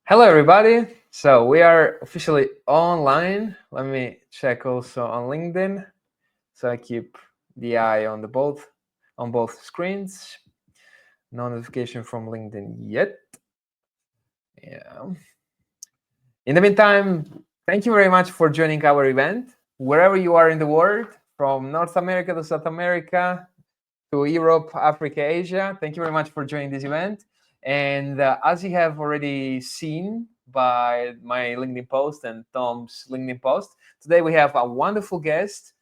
Hello, everybody. So we are officially online. Let me check also on LinkedIn. So I keep the eye on both screens. No notification from LinkedIn yet. Yeah. In the meantime, thank you very much for joining our event. Wherever you are in the world, from North America to South America to Europe, Africa, Asia, thank you very much for joining this event. And as you have already seen by my LinkedIn post and Tom's LinkedIn post, today we have a wonderful guest.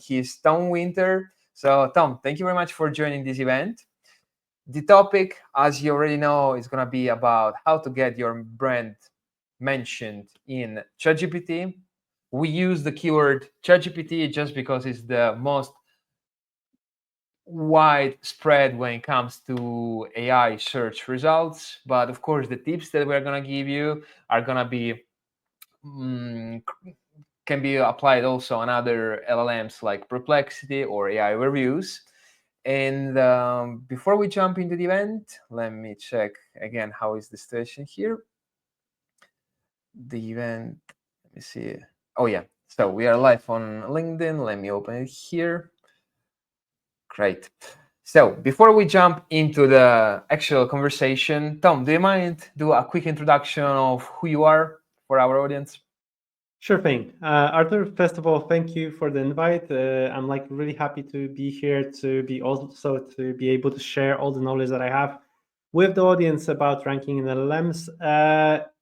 He's Tom Winter. So Tom, thank you very much for joining this event. The topic, as you already know, is going to be about how to get your brand mentioned in ChatGPT. We use the keyword ChatGPT just because it's the most widespread when it comes to AI search results. But of course, the tips that we're going to give you are going to be can be applied also on other LLMs like Perplexity or AI reviews. And before we jump into the event, let me check again how is the situation here. The event, let me see. Oh yeah, so we are live on LinkedIn. Let me open it here. Great. So before we jump into the actual conversation, Tom, do you mind do a quick introduction of who you are for our audience? Sure thing. Arthur, first of all, thank you for the invite. I'm really happy to be here to be able to share all the knowledge that I have with the audience about ranking in LLMs.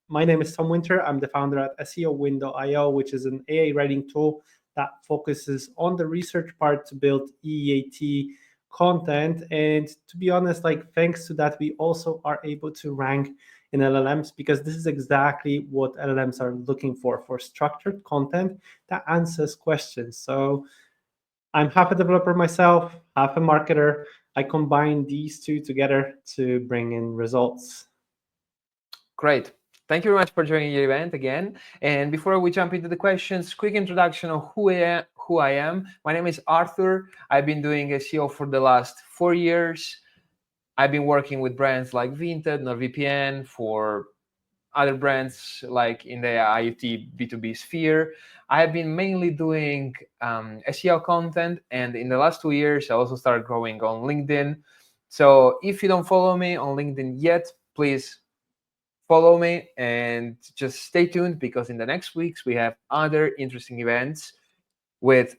My name is Tom Winter. I'm the founder at SEOwind.io, which is an AI writing tool that focuses on the research part to build E-E-A-T content. And to be honest, thanks to that, we also are able to rank in LLMs, because this is exactly what LLMs are looking for structured content that answers questions. So I'm half a developer myself, half a marketer. I combine these two together to bring in results. Great. Thank you very much for joining the event again. And before we jump into the questions, quick introduction of who I am. My name is Arthur. I've been doing SEO for the last 4 years. I've been working with brands like Vinted, NordVPN, for other brands like in the IoT B2B sphere. I have been mainly doing SEO content, and in the last 2 years, I also started growing on LinkedIn. So if you don't follow me on LinkedIn yet, please follow me and just stay tuned, because in the next weeks, we have other interesting events with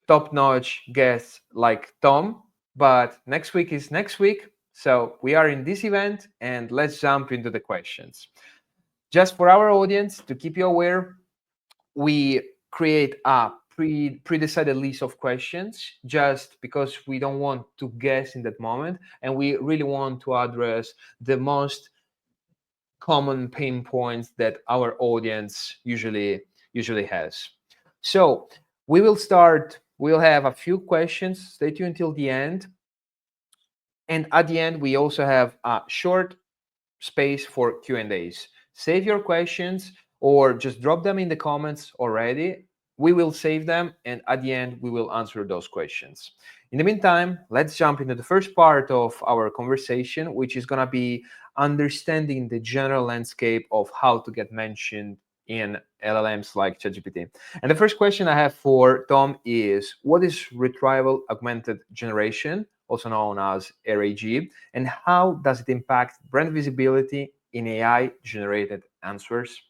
top-notch guests like Tom. But next week is next week. So we are in this event, and let's jump into the questions. Just for our audience, to keep you aware, we create a pre-decided list of questions just because we don't want to guess in that moment, and we really want to address the most common pain points that our audience usually has. So we will start. We'll have a few questions. Stay tuned till the end. And at the end, we also have a short space for Q&As. Save your questions or just drop them in the comments already. We will save them, and at the end, we will answer those questions. In the meantime, let's jump into the first part of our conversation, which is going to be understanding the general landscape of how to get mentioned in LLMs like ChatGPT. And the first question I have for Tom is, what is Retrieval-Augmented Generation, also known as RAG, and how does it impact brand visibility in AI-generated answers?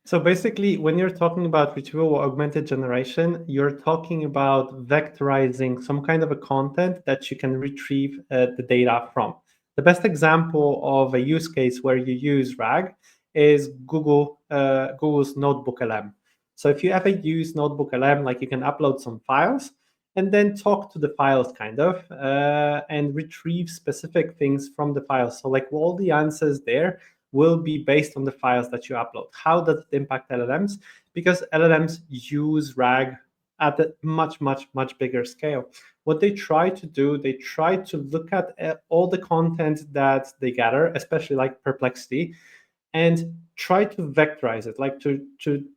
So basically, when you're talking about retrieval-augmented generation, you're talking about vectorizing some kind of a content that you can retrieve the data from. The best example of a use case where you use RAG is Google's Notebook LM. So if you ever use Notebook LM, you can upload some files and then talk to the files and retrieve specific things from the files. So all the answers there will be based on the files that you upload. How does it impact LLMs? Because LLMs use RAG at a much, much, much bigger scale. What they try to do, they try to look at all the content that they gather, especially like Perplexity, and try to vectorize it,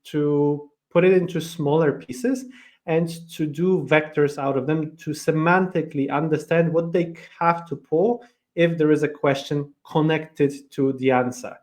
to put it into smaller pieces and to do vectors out of them to semantically understand what they have to pull if there is a question connected to the answer.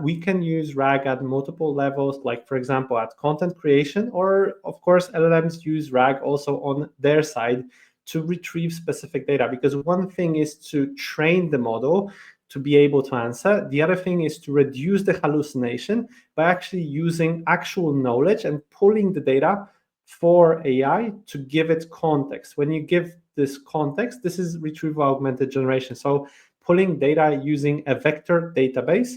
We can use RAG at multiple levels, like for example, at content creation, or of course, LLMs use RAG also on their side to retrieve specific data. Because one thing is to train the model to be able to answer. The other thing is to reduce the hallucination by actually using actual knowledge and pulling the data for AI to give it context. When you give this context, this is retrieval-augmented generation. So pulling data using a vector database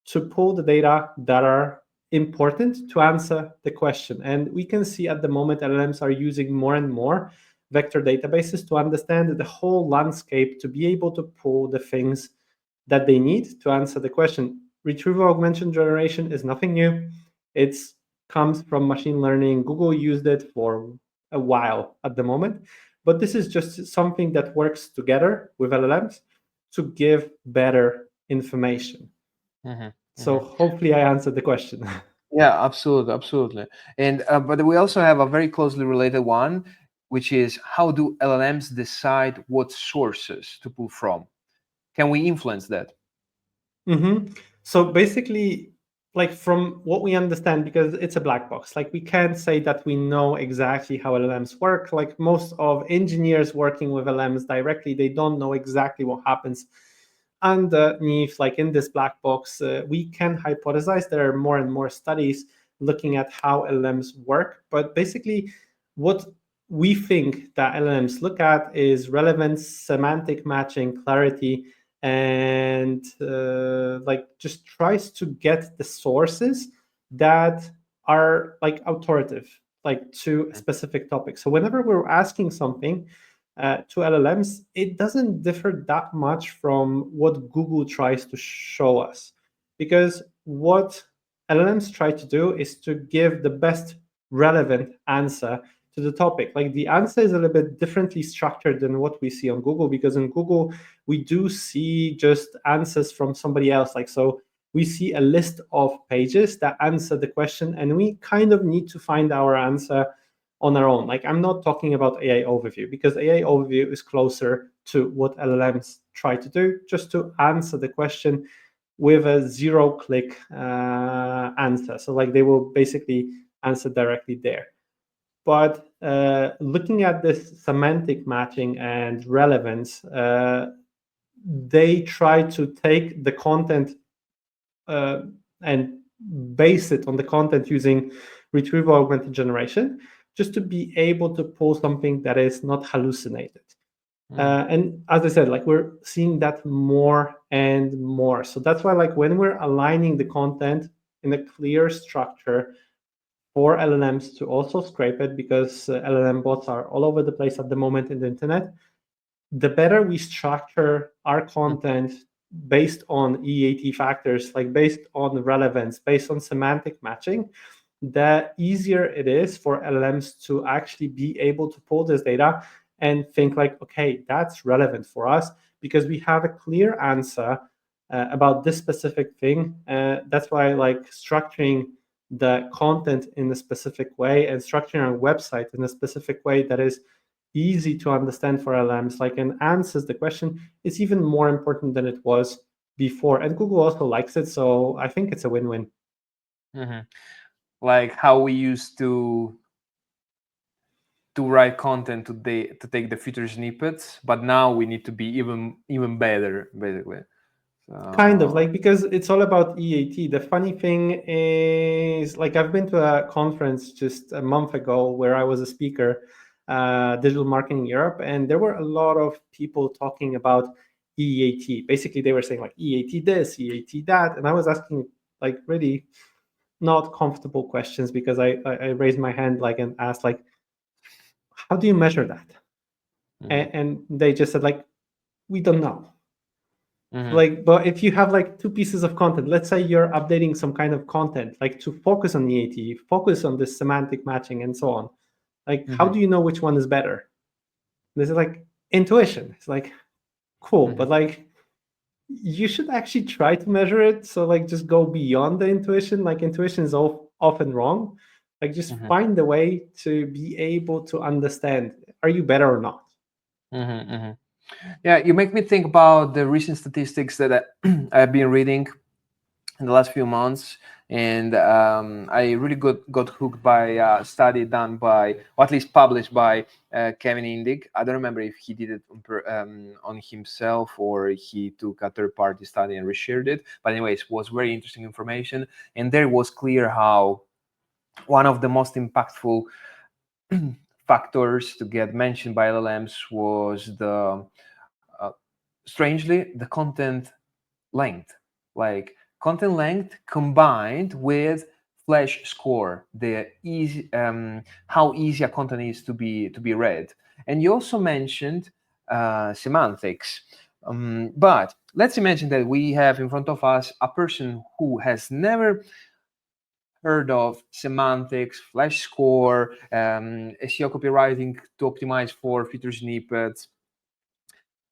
to pull the data that are important to answer the question. And we can see at the moment LLMs are using more and more vector databases to understand the whole landscape, to be able to pull the things that they need to answer the question. Retrieval-augmented generation is nothing new. It comes from machine learning. Google used it for a while at the moment, but this is just something that works together with LLMs to give better information. So hopefully I answered the question. Yeah, absolutely. And but we also have a very closely related one, which is how do LLMs decide what sources to pull from? Can we influence that? So basically, like from what we understand, because it's a black box, like we can't say that we know exactly how LLMs work. Like most of engineers working with LLMs directly, they don't know exactly what happens underneath, like in this black box. We can hypothesize. There are more and more studies looking at how LLMs work, but basically what we think that LLMs look at is relevance, semantic matching, clarity, and like just tries to get the sources that are like authoritative, like to a specific topic. So whenever we're asking something to LLMs, it doesn't differ that much from what Google tries to show us, because what LLMs try to do is to give the best relevant answer to the topic. Like the answer is a little bit differently structured than what we see on Google, because in Google we do see just answers from somebody else. Like, so we see a list of pages that answer the question, and we kind of need to find our answer on our own. Like, I'm not talking about AI overview, because AI overview is closer to what LLMs try to do, just to answer the question with a zero-click answer. So like they will basically answer directly there. But looking at this semantic matching and relevance, they try to take the content and base it on the content using retrieval-augmented generation, just to be able to pull something that is not hallucinated. And as I said, like we're seeing that more and more. So that's why, like when we're aligning the content in a clear structure for LLMs to also scrape it, because LLM bots are all over the place at the moment in the internet, the better we structure our content based on E-E-A-T factors, like based on relevance, based on semantic matching, the easier it is for LLMs to actually be able to pull this data and think like, okay, that's relevant for us because we have a clear answer about this specific thing. That's why like structuring the content in a specific way and structuring our website in a specific way that is easy to understand for LLMs, like, and answers the question, is even more important than it was before. And Google also likes it, so I think it's a win-win. Like how we used to write content to take the feature snippets, but now we need to be even better, basically. Kind of like, because it's all about E-A-T. The funny thing is, like, I've been to a conference just a month ago where I was a speaker, Digital Marketing Europe, and there were a lot of people talking about E-A-T. Basically, they were saying like E-A-T this, E-A-T that, and I was asking like really not comfortable questions, because I raised my hand like and asked like, how do you measure that? And they just said like, we don't know. Like, but if you have like two pieces of content, let's say you're updating some kind of content, like to focus on the AT, focus on this semantic matching and so on. Like, how do you know which one is better? This is like intuition. It's like, cool, but like, you should actually try to measure it. So like, just go beyond the intuition. Like, intuition is often wrong. Like, just find a way to be able to understand, are you better or not? Yeah, you make me think about the recent statistics that I've been reading in the last few months, and I really got hooked by a study done by, or at least published by Kevin Indig. I don't remember if he did it on himself or he took a third-party study and reshared it. But anyways, it was very interesting information, and there was clear how one of the most impactful factors to get mentioned by LLMs was the strangely the content length, like content length combined with flash score, the easy how easy a content is to be read. And you also mentioned semantics. But let's imagine that we have in front of us a person who has never heard of semantics, flash score, SEO copywriting to optimize for feature snippets.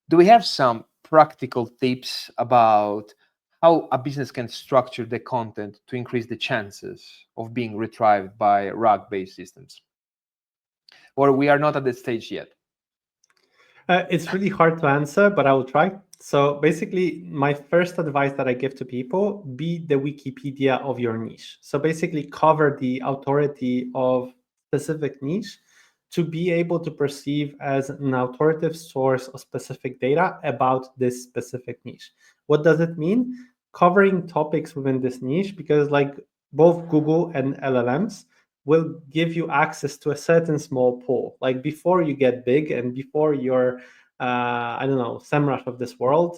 Do we have some practical tips about how a business can structure the content to increase the chances of being retrieved by RAG-based systems? Or we are not at that stage yet? It's really hard to answer, but I will try. So basically, my first advice that I give to people, be the Wikipedia of your niche. So basically cover the authority of specific niche to be able to perceive as an authoritative source of specific data about this specific niche. What does it mean? Covering topics within this niche, because like both Google and LLMs will give you access to a certain small pool. Like before you get big and before you're, I don't know, SEMrush of this world,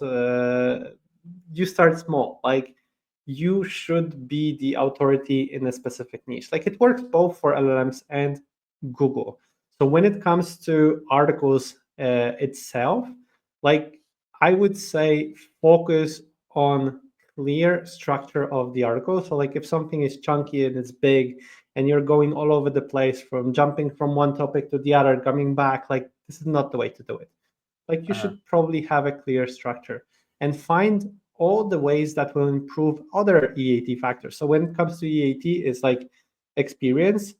you start small. Like you should be the authority in a specific niche. Like it works both for LLMs and Google. So when it comes to articles itself, like I would say focus on clear structure of the article. So like if something is chunky and it's big and you're going all over the place from jumping from one topic to the other, coming back, like this is not the way to do it. Like you Uh-huh. should probably have a clear structure and find all the ways that will improve other EAT factors. So when it comes to EAT, it's like experience,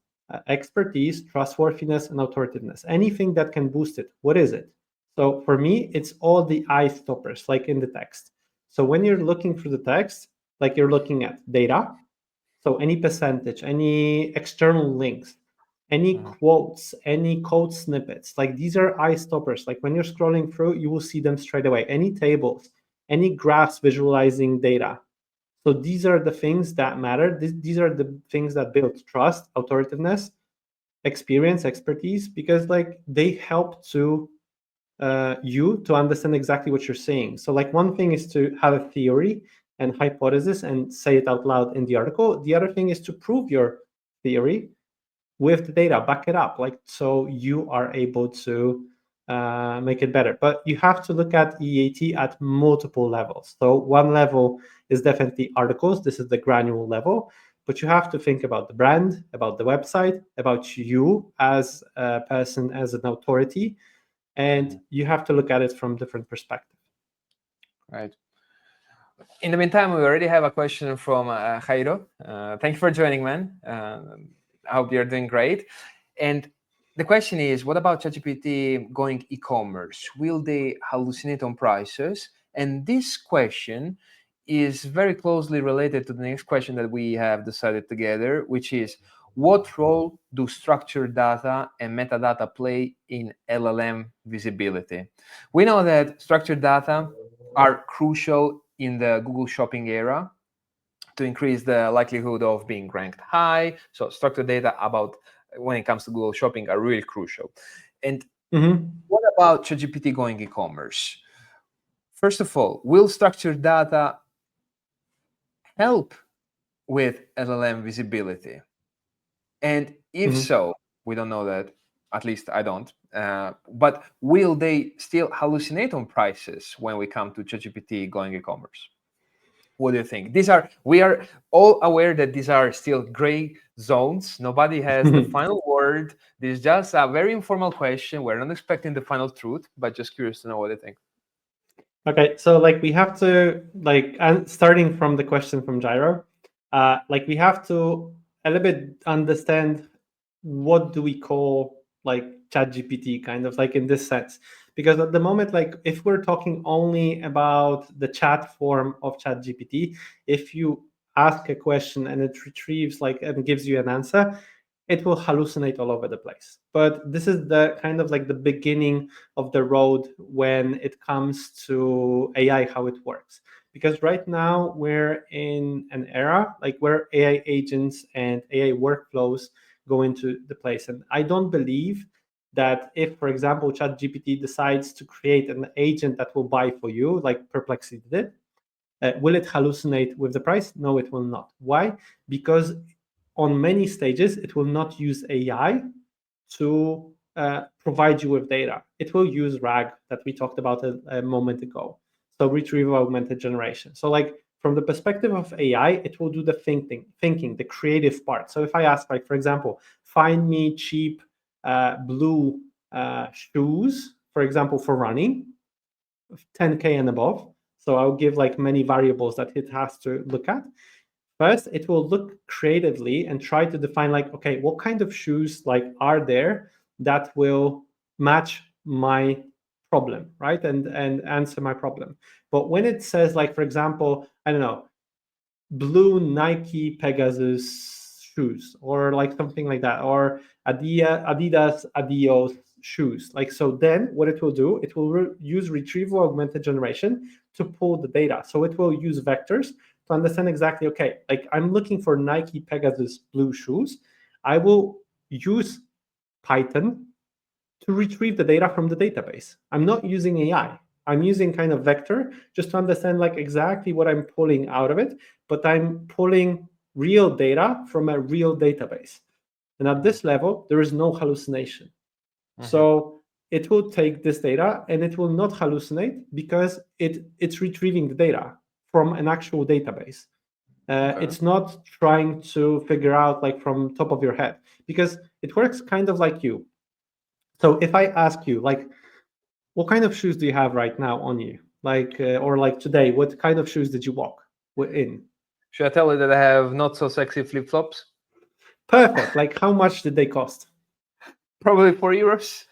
expertise, trustworthiness, and authoritativeness. Anything that can boost it. What is it? So for me, it's all the eye stoppers, like in the text. So when you're looking through the text, like you're looking at data, so any percentage, any external links, any Mhm. quotes, any code snippets, like these are eye stoppers. Like when you're scrolling through, you will see them straight away. Any tables, any graphs visualizing data. So these are the things that matter. These are the things that build trust, authoritativeness, experience, expertise, because like they help to you to understand exactly what you're saying. So like one thing is to have a theory and hypothesis and say it out loud in the article. The other thing is to prove your theory with the data, back it up, like so you are able to make it better. But you have to look at EAT at multiple levels. So one level is definitely articles. This is the granular level. But you have to think about the brand, about the website, about you as a person, as an authority, and Mhm. you have to look at it from different perspectives. Right. In the meantime, we already have a question from Jairo. Thank you for joining, man. I hope you're doing great. And the question is, what about ChatGPT going e-commerce? Will they hallucinate on prices? And this question is very closely related to the next question that we have decided together, which is, what role do structured data and metadata play in LLM visibility? We know that structured data are crucial in the Google Shopping era to increase the likelihood of being ranked high. So structured data about when it comes to Google Shopping are really crucial. And Mm-hmm. what about ChatGPT going e-commerce? First of all, will structured data help with LLM visibility? And if Mm-hmm. so, we don't know that, at least I don't. But will they still hallucinate on prices when we come to ChatGPT going e-commerce? What do you think? We are all aware that these are still gray zones. Nobody has the final word. This is just a very informal question. We're not expecting the final truth, but just curious to know what you think. Okay, so like we have to like, and starting from the question from Gyro, like we have to a little bit understand what do we call like ChatGPT, kind of like in this sense. Because at the moment, like if we're talking only about the chat form of ChatGPT, if you ask a question and it retrieves like and gives you an answer, it will hallucinate all over the place. But this is the kind of like the beginning of the road when it comes to AI, how it works. Because right now we're in an era like where AI agents and AI workflows go into the place. And I don't believe that if, for example, ChatGPT decides to create an agent that will buy for you, like Perplexity did, will it hallucinate with the price? No, it will not. Why? Because on many stages, it will not use AI to provide you with data. It will use RAG that we talked about a moment ago. So Retrieval-Augmented Generation. So like from the perspective of AI, it will do the thinking, the creative part. So if I ask, like, for example, find me cheap blue shoes, for example, for running, 10K and above. So I'll give like many variables that it has to look at. First, it will look creatively and try to define like, okay, what kind of shoes like are there that will match my problem, right? And answer my problem. But when it says like, for example, I don't know, blue Nike Pegasus shoes or like something like that, or Adidas Adios shoes. Like, so then what it will do, it will use retrieval augmented generation to pull the data. So it will use vectors to understand exactly, okay, like I'm looking for Nike Pegasus blue shoes. I will use Python to retrieve the data from the database. I'm not using AI. I'm using kind of vector just to understand like exactly what I'm pulling out of it, but I'm pulling real data from a real database. And at this level, there is no hallucination. Mm-hmm. So it will take this data and it will not hallucinate because it's retrieving the data from an actual database. Okay. It's not trying to figure out like from top of your head, because it works kind of like you. So if I ask you, like, what kind of shoes do you have right now on you? Like, or like today, what kind of shoes did you walk in? Should I tell you that I have not so sexy flip-flops? Perfect. Like, how much did they cost? Probably €4.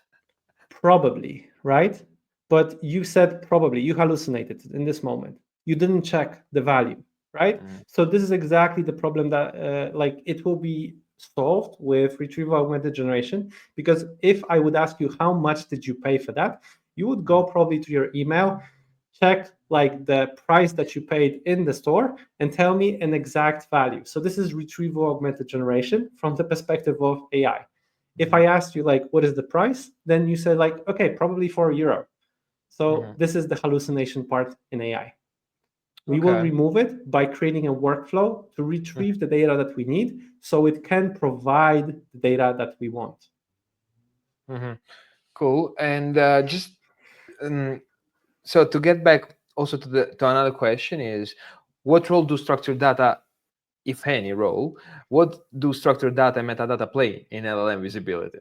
Probably, right? But you said probably, you hallucinated in this moment. You didn't check the value, right? So this is exactly the problem that like it will be solved with retrieval augmented generation. Because if I would ask you how much did you pay for that, you would go probably to your email, check like the price that you paid in the store and tell me an exact value. So this is retrieval augmented generation from the perspective of AI. If I asked you like, what is the price? Then you said like, okay, probably €4. So this is the hallucination part in AI. We will remove it by creating a workflow to retrieve the data that we need so it can provide the data that we want. Cool. And just so to get back also to another question is, what role do structured data, if any role, what do structured data and metadata play in LLM visibility?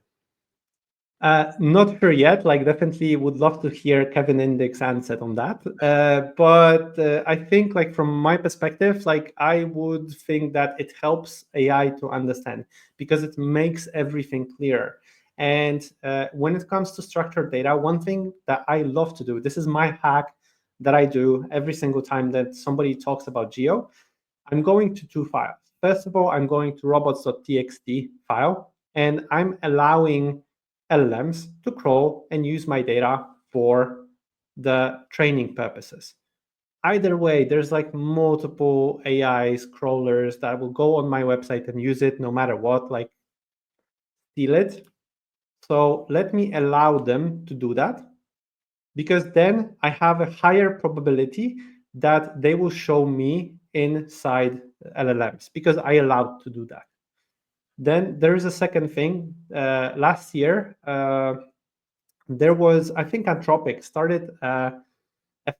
Not sure yet. Like, definitely would love to hear Kevin Indig's answer on that. But I think, like, from my perspective, like, I would think that it helps AI to understand because it makes everything clearer. And when it comes to structured data, one thing that I love to do, this is my hack that I do every single time that somebody talks about geo, I'm going to two files. First of all, I'm going to robots.txt file, and I'm allowing LLMs to crawl and use my data for the training purposes. Either way, there's like multiple AIs, crawlers that will go on my website and use it no matter what, like steal it. So let me allow them to do that, because then I have a higher probability that they will show me inside LLMs because I allowed to do that. Then there is a second thing. Last year, there was, I think Anthropic started a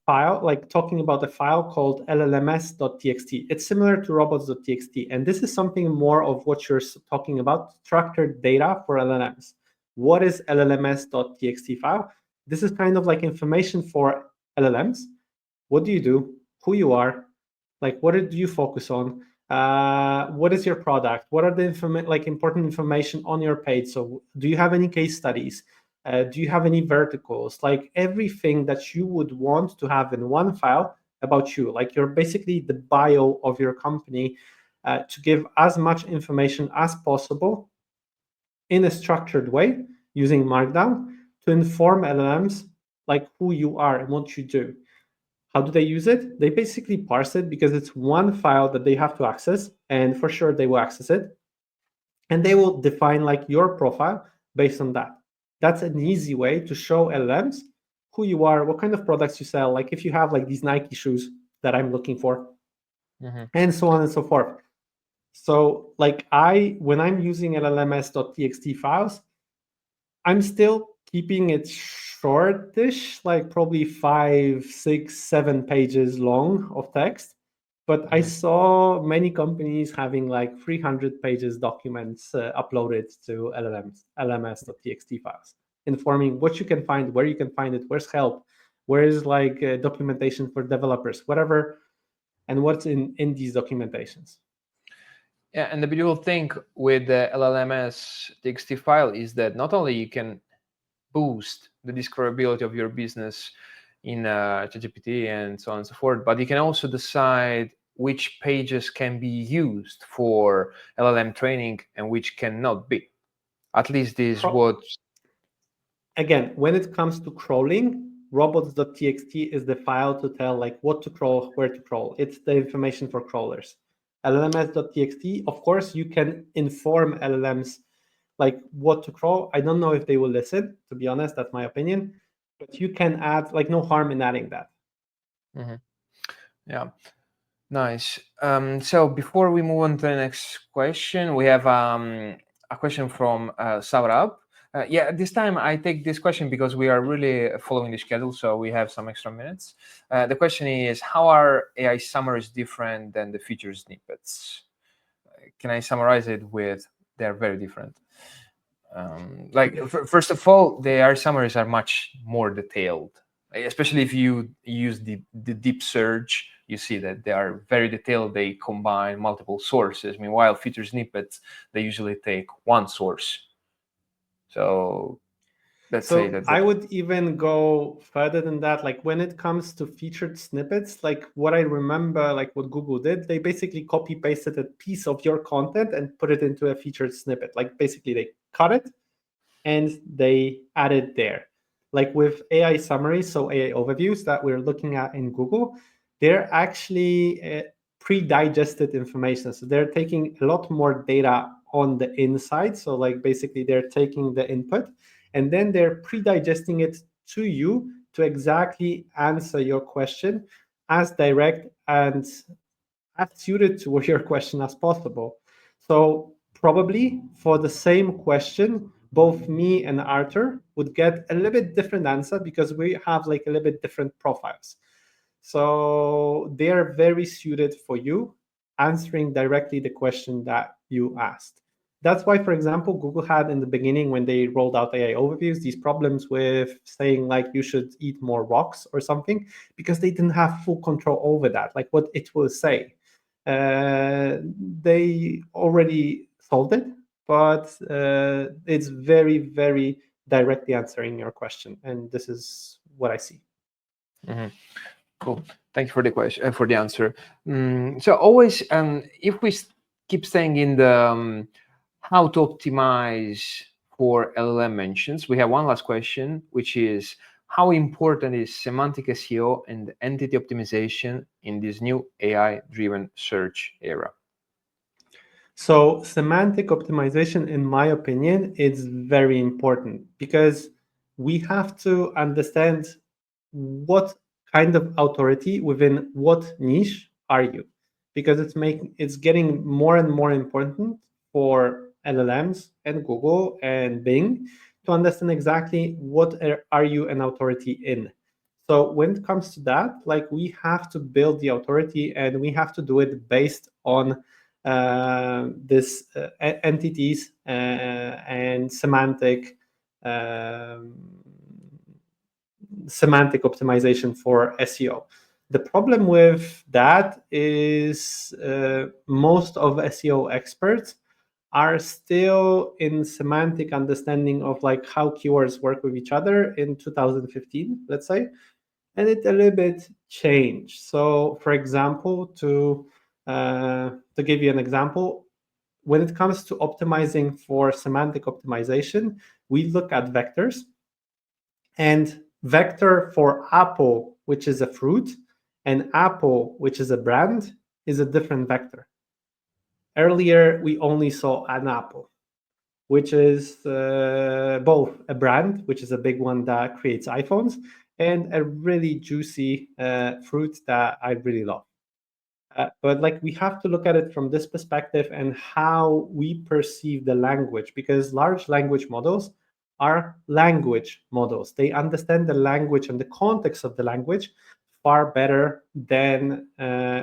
file, like talking about a file called LLMS.TXT. It's similar to robots.txt. And this is something more of what you're talking about, structured data for LLMs. What is LLMS.txt file? This is kind of like information for LLMs. What do you do? Who you are? Like, what do you focus on? What is your product? What are the important information on your page? So do you have any case studies? Do you have any verticals? Like everything that you would want to have in one file about you, like you're basically the bio of your company, to give as much information as possible in a structured way using Markdown to inform LLMs like who you are and what you do. How do they use it? They basically parse it because it's one file that they have to access, and for sure they will access it. And they will define like your profile based on that. That's an easy way to show LLMs who you are, what kind of products you sell, like if you have like these Nike shoes that I'm looking for, and so on and so forth. So like when I'm using LLMS.TXT files, I'm still keeping it shortish, like probably 5, 6, 7 pages long of text. But I saw many companies having like 300 pages documents uploaded to LLMS.txt files, informing what you can find, where you can find it, where's help, where is like documentation for developers, whatever, and what's in these documentations. Yeah, and the beautiful thing with the LLMS TXT file is that not only you can boost the discoverability of your business in ChatGPT and so on and so forth, but you can also decide which pages can be used for LLM training and which cannot be. At least this is what... Again, when it comes to crawling, robots.txt is the file to tell like what to crawl, where to crawl. It's the information for crawlers. LLMS.txt, of course, you can inform LLMs like what to crawl. I don't know if they will listen, to be honest, that's my opinion, but you can add, like, no harm in adding that. Yeah, nice. So before we move on to the next question, we have a question from Saurabh. Yeah, this time I take this question because we are really following the schedule, so we have some extra minutes. The question is, how are AI summaries different than the feature snippets? Can I summarize it with, they're very different. First of all, the AI summaries are much more detailed, especially if you use the deep search. You see that they are very detailed. They combine multiple sources. Meanwhile, feature snippets, they usually take one source. So let's say that I would even go further than that. Like when it comes to featured snippets, like what I remember, like what Google did, they basically copy pasted a piece of your content and put it into a featured snippet. Like basically they cut it and they add it there. Like with AI summaries, so AI overviews that we're looking at in Google, they're actually pre-digested information. So they're taking a lot more data on the inside. So like basically they're taking the input and then they're pre-digesting it to you to exactly answer your question as direct and as suited to your question as possible. So probably for the same question, both me and Arthur would get a little bit different answer because we have like a little bit different profiles. So they are very suited for you, answering directly the question that you asked. That's why, for example, Google had in the beginning when they rolled out AI overviews, these problems with saying like you should eat more rocks or something, because they didn't have full control over that, like what it will say. They already solved it, but it's very, very directly answering your question. And this is what I see. Cool. Thank you for the question, for the answer. So always, if we keep staying in the how to optimize for LLM mentions, we have one last question, which is how important is semantic SEO and entity optimization in this new AI-driven search era? So semantic optimization, in my opinion, is very important because we have to understand what kind of authority within what niche are you, because it's getting more and more important for LLMs and Google and Bing to understand exactly what are you an authority in. So when it comes to that, like we have to build the authority and we have to do it based on this entities and semantic optimization for SEO. The problem with that is most of SEO experts are still in semantic understanding of like how keywords work with each other in 2015, let's say, and it a little bit changed. So, for example, to give you an example, when it comes to optimizing for semantic optimization, we look at vectors, and vector for apple, which is a fruit, and apple, which is a brand, is a different vector. Earlier, we only saw an apple, which is both a brand, which is a big one that creates iPhones, and a really juicy fruit that I really love. But like we have to look at it from this perspective and how we perceive the language, because large language models are language models. They understand the language and the context of the language far better than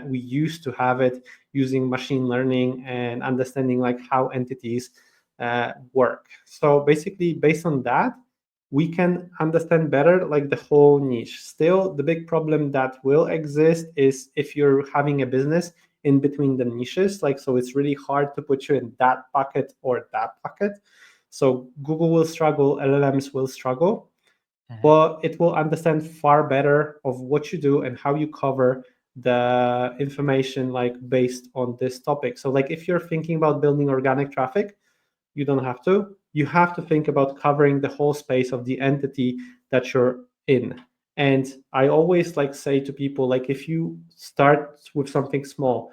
we used to have it using machine learning and understanding like how entities work. So basically, based on that, we can understand better like the whole niche. Still, the big problem that will exist is if you're having a business in between the niches, like so it's really hard to put you in that bucket or that bucket. So Google will struggle, LLMs will struggle, but it will understand far better of what you do and how you cover the information like based on this topic. So like if you're thinking about building organic traffic, you don't have to. You have to think about covering the whole space of the entity that you're in. And I always like say to people, like if you start with something small,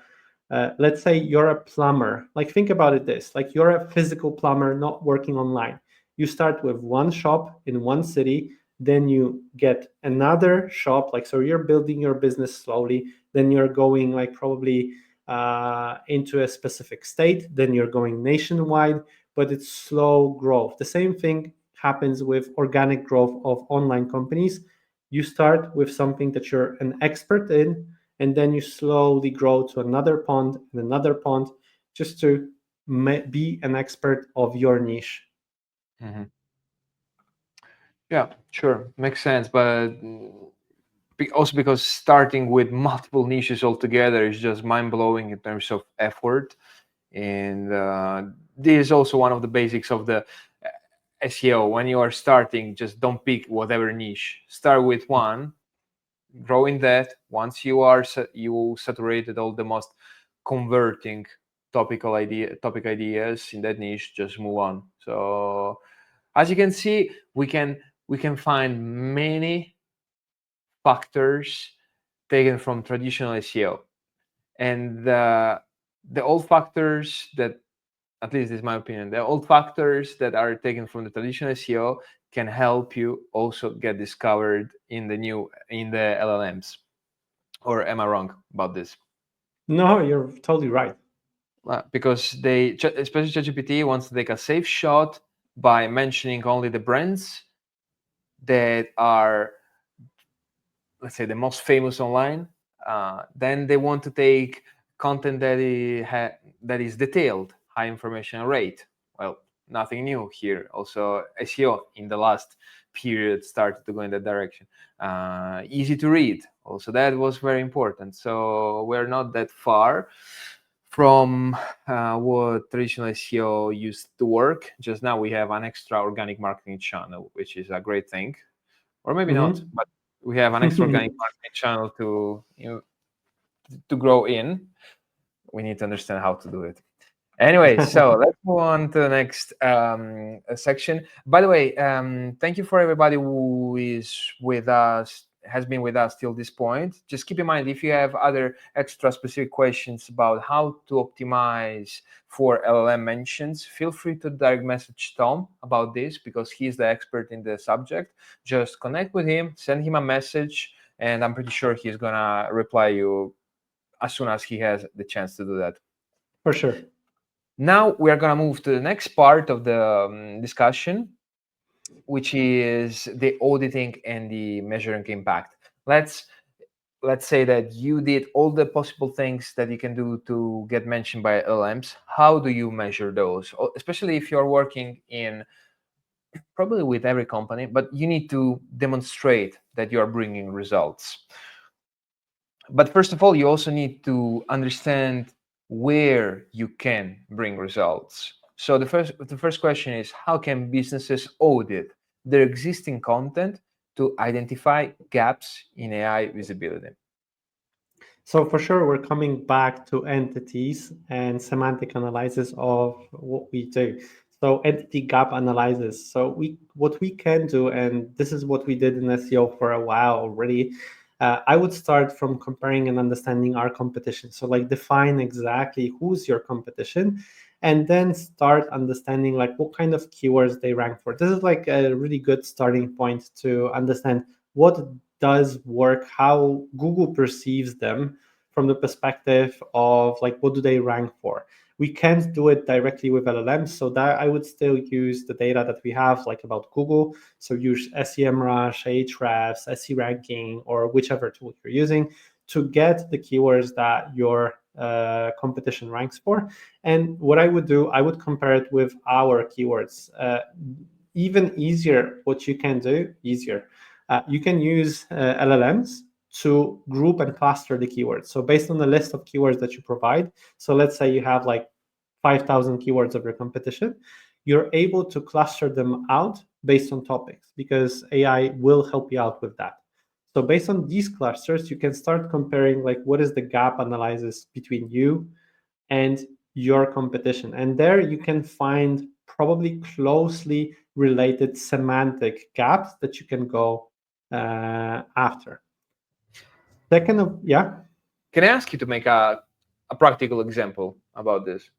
let's say you're a plumber, like think about it this, like you're a physical plumber not working online. You start with one shop in one city, then you get another shop, like so you're building your business slowly, then you're going like probably into a specific state, then you're going nationwide, but it's slow growth. The same thing happens with organic growth of online companies. You start with something that you're an expert in, and then you slowly grow to another pond and another pond just to be an expert of your niche. Mm-hmm. Yeah, sure, makes sense. But also because starting with multiple niches altogether is just mind-blowing in terms of effort, and this is also one of the basics of the SEO. When you are starting, just don't pick whatever niche. Start with one, grow in that. Once you are you saturated all the most converting topic ideas in that niche, just move on. So as you can see, we can find many factors taken from traditional SEO, and the old factors that, at least this is my opinion, the old factors that are taken from the traditional SEO can help you also get discovered in the LLMs. Or am I wrong about this? No, you're totally right. Because especially ChatGPT, wants to take a safe shot by mentioning only the brands that are, let's say, the most famous online. Then they want to take content that is detailed, high information rate. Well, nothing new here. Also, SEO in the last period started to go in that direction. Easy to read. Also, that was very important. So we're not that far from what traditional SEO used to work. Just now we have an extra organic marketing channel, which is a great thing, or maybe not, but we have an extra organic marketing channel to grow in. We need to understand how to do it. Anyway, so let's move on to the next section. By the way, thank you for everybody who is with us, has been with us till this point. Just keep in mind, if you have other extra specific questions about how to optimize for LLM mentions, feel free to direct message Tom about this, because he's the expert in the subject. Just connect with him, send him a message, and I'm pretty sure he's gonna reply you as soon as he has the chance to do that. For sure. Now we are going to move to the next part of the discussion, which is the auditing and the measuring impact. Let's say that you did all the possible things that you can do to get mentioned by LLMs. How do you measure those? Especially if you're working in, probably with every company, but you need to demonstrate that you are bringing results. But first of all, you also need to understand where you can bring results. So the first question is, how can businesses audit their existing content to identify gaps in AI visibility? So for sure, we're coming back to entities and semantic analysis of what we do. So entity gap analysis. So what we can do, and this is what we did in SEO for a while already. I would start from comparing and understanding our competition. So like define exactly who's your competition, and then start understanding like what kind of keywords they rank for. This is like a really good starting point to understand what does work, how Google perceives them from the perspective of like what do they rank for. We can't do it directly with LLMs, so that I would still use the data that we have like about Google. So use SEMrush, Ahrefs, SE ranking, or whichever tool you're using to get the keywords that your competition ranks for. And what I would do, I would compare it with our keywords. Even easier, what you can do, you can use LLMs to group and cluster the keywords. So based on the list of keywords that you provide, so let's say you have like 5,000 keywords of your competition, you're able to cluster them out based on topics because AI will help you out with that. So based on these clusters, you can start comparing like what is the gap analysis between you and your competition. And there you can find probably closely related semantic gaps that you can go after. Second of, yeah. Can I ask you to make a practical example about this?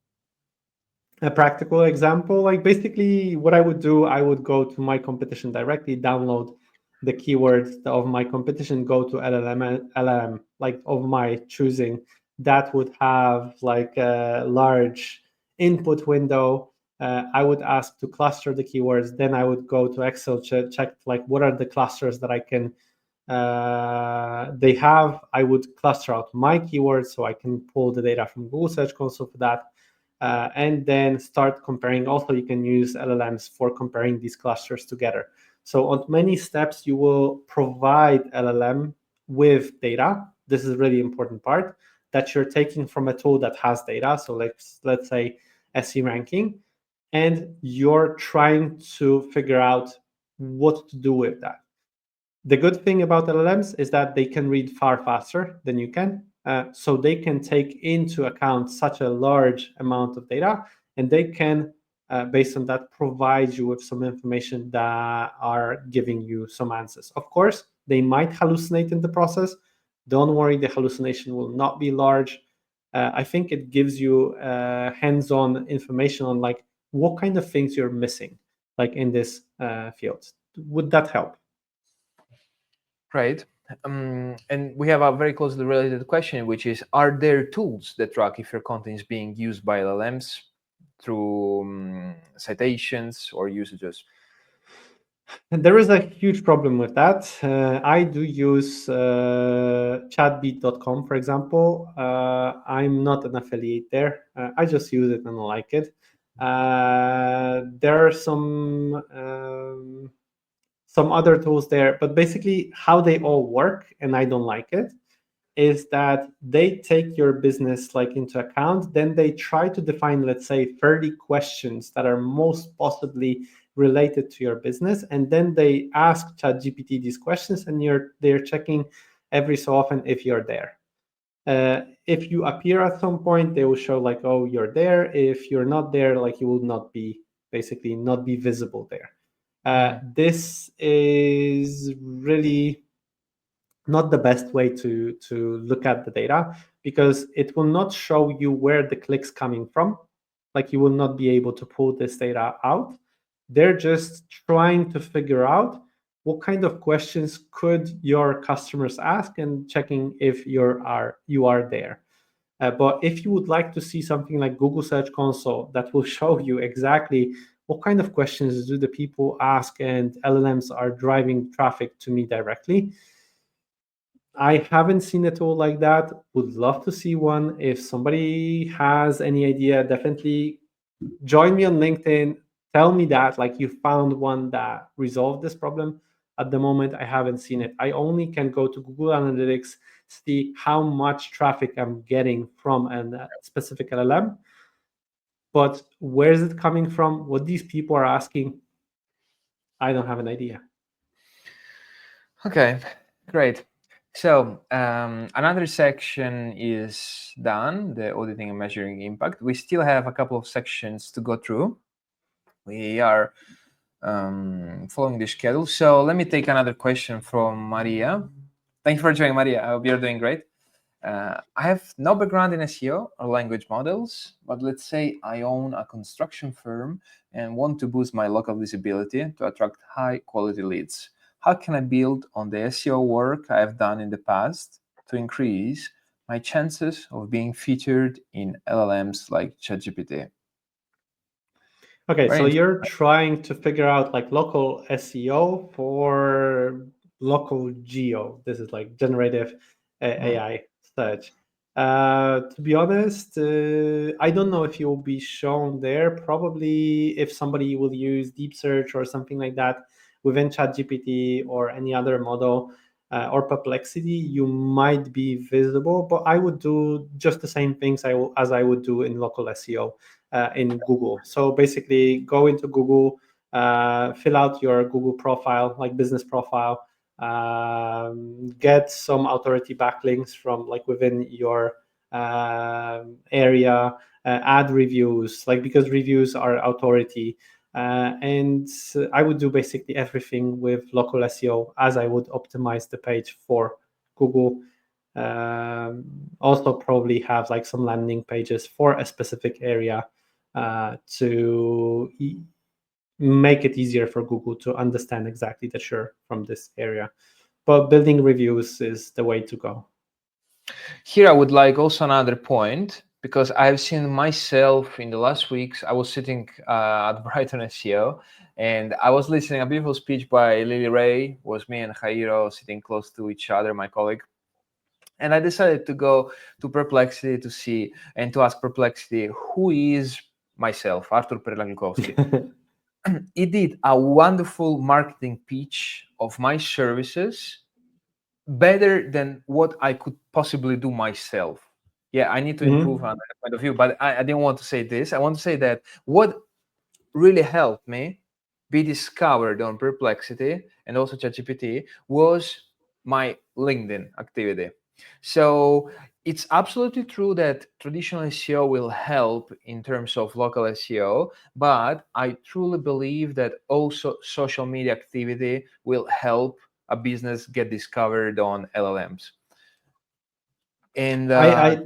A practical example, like basically what I would do, I would go to my competition directly, download the keywords of my competition, go to LLM like of my choosing that would have like a large input window. I would ask to cluster the keywords. Then I would go to Excel, check like what are the clusters that I can they have. I would cluster out my keywords so I can pull the data from Google Search Console for that. And then start comparing. Also, you can use LLMs for comparing these clusters together. So on many steps, you will provide LLM with data. This is a really important part that you're taking from a tool that has data. So let's say SE ranking, and you're trying to figure out what to do with that. The good thing about LLMs is that they can read far faster than you can. So they can take into account such a large amount of data, and they can, based on that, provide you with some information that are giving you some answers. Of course, they might hallucinate in the process. Don't worry, the hallucination will not be large. I think it gives you hands-on information on like what kind of things you're missing, like in this field. Would that help? Right. And we have a very closely related question, which is, are there tools that track if your content is being used by LLMs through citations or usages? And there is a huge problem with that. I do use chatbeat.com, for example. I'm not an affiliate there. I just use it and I like it. There are some other tools there, but basically how they all work, and I don't like it, is that they take your business like into account. Then they try to define, let's say, 30 questions that are most possibly related to your business, and then they ask ChatGPT these questions, and they're checking every so often if you're there. If you appear at some point, they will show like, oh, you're there. If you're not there, like you will not be basically not be visible there. This is really not the best way to look at the data, because it will not show you where the clicks coming from. Like you will not be able to pull this data out. They're just trying to figure out what kind of questions could your customers ask and checking if you are there. But if you would like to see something like Google Search Console that will show you exactly what kind of questions do the people ask and LLMs are driving traffic to me directly, I haven't seen a tool like that. Would love to see one. If somebody has any idea, definitely join me on LinkedIn. Tell me that like you found one that resolved this problem. At the moment, I haven't seen it. I only can go to Google Analytics, see how much traffic I'm getting from a specific LLM, but where is it coming from? What these people are asking, I don't have an idea. Okay, great. So another section is done, the auditing and measuring impact. We still have a couple of sections to go through. We are following the schedule. So let me take another question from Maria. Thank you for joining, Maria. I hope you're doing great. I have no background in SEO or language models, but let's say I own a construction firm and want to boost my local visibility to attract high quality leads. How can I build on the SEO work I have done in the past to increase my chances of being featured in LLMs like ChatGPT? Okay, Very so interesting. you're trying to figure out like local SEO for local geo. This is like generative AI search. To be honest, I don't know if you'll be shown there. Probably if somebody will use deep search or something like that within ChatGPT or any other model or Perplexity, you might be visible. But I would do just the same things as I would do in local SEO in Google. So basically, go into Google, fill out your Google profile, like business profile, get some authority backlinks from like within your area, add reviews, like because reviews are authority. And I would do basically everything with local SEO as I would optimize the page for Google. Also probably have like some landing pages for a specific area to make it easier for Google to understand exactly that you're from this area. But building reviews is the way to go. Here, I would like also another point because I've seen myself in the last weeks. I was sitting at Brighton SEO and I was listening a beautiful speech by Lily Ray. It was me and Jairo sitting close to each other, my colleague. And I decided to go to Perplexity to see and to ask Perplexity, who is myself, Artur Perlakowski. It did a wonderful marketing pitch of my services, better than what I could possibly do myself. Yeah, I need to improve on that point of view, but I didn't want to say this. I want to say that what really helped me be discovered on Perplexity and also ChatGPT was my LinkedIn activity. So it's absolutely true that traditional SEO will help in terms of local SEO, but I truly believe that also social media activity will help a business get discovered on LLMs. And I